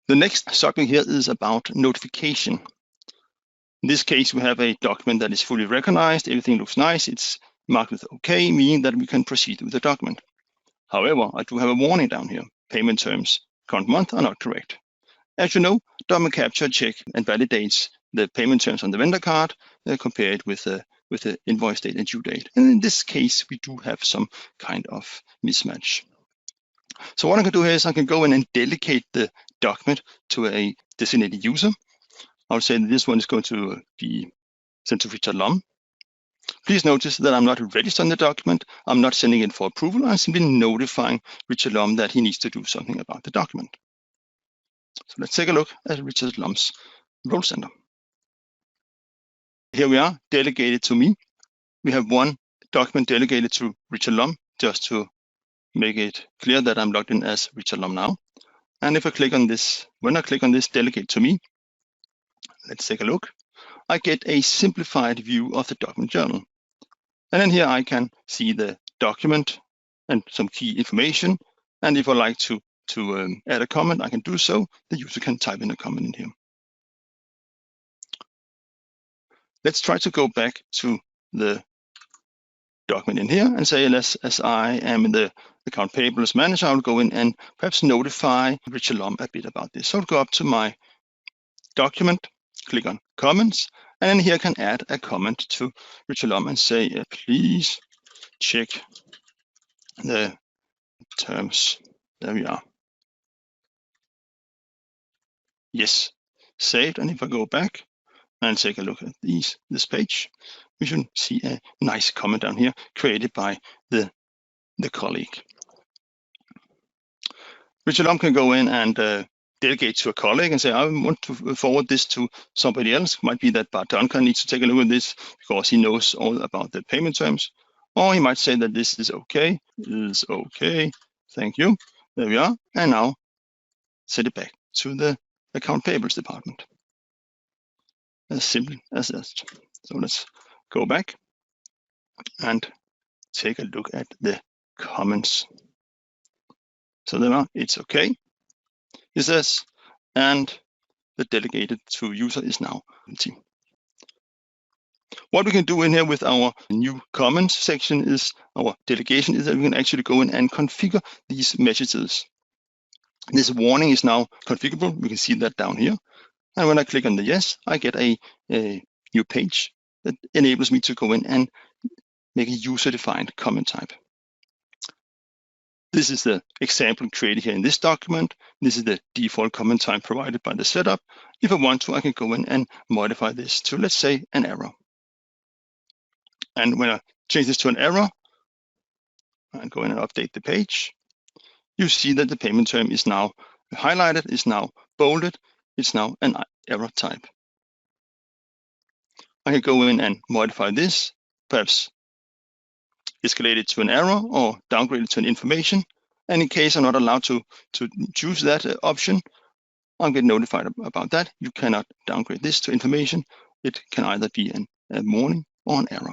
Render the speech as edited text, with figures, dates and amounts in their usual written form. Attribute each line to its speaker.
Speaker 1: The next subject here is about notification. In this case, we have a document that is fully recognized. Everything looks nice. It's marked with OK, meaning that we can proceed with the document. However, I do have a warning down here. Payment terms current month are not correct. As you know, document capture checks and validates the payment terms on the vendor card, compared with the invoice date and due date. And in this case, we do have some kind of mismatch. So what I can do here is I can go in and delegate the document to a designated user. I'll say that this one is going to be sent to Richard Lum. Please notice that I'm not registered on the document. I'm not sending it for approval. I'm simply notifying Richard Lum that he needs to do something about the document. So let's take a look at Richard Lum's role center. Here we are, delegated to me. We have one document delegated to Richard Lum, just to make it clear that I'm logged in as Richard Lum now. And if I click on this, when I click on this delegate to me, let's take a look. I get a simplified view of the document journal. And then here I can see the document and some key information. And if I like to add a comment, I can do so. The user can type in a comment in here. Let's try to go back to the document in here and say, as I am in the account payables manager, I'll go in and perhaps notify Richard Lum a bit about this. So I'll go up to my document, click on comments, and then here I can add a comment to Richard Lum and say, please check the terms. There we are. Yes, saved. And if I go back and take a look at this page, we should see a nice comment down here created by the colleague. Richard Lum can go in and delegate to a colleague and say, I want to forward this to somebody else. It might be that Bart Duncan needs to take a look at this because he knows all about the payment terms. Or he might say that this is okay. Is okay. Thank you. There we are. And now send it back to the account payables department. As simple as that. So let's go back and take a look at the comments. So there are, it's okay. It says, and the delegated to user is now empty. What we can do in here with our new comments section is our delegation is that we can actually go in and configure these messages. This warning is now configurable. We can see that down here. And when I click on the yes, I get a new page that enables me to go in and make a user-defined comment type. This is the example created here in this document. This is the default comment type provided by the setup. If I want to, I can go in and modify this to, let's say, an error. And when I change this to an error, I go in and update the page. You see that the payment term is now highlighted, is now bolded. It's now an error type. I can go in and modify this, perhaps escalate it to an error or downgrade it to an information. And in case I'm not allowed to choose that option, I'll get notified about that. You cannot downgrade this to information. It can either be a warning or an error.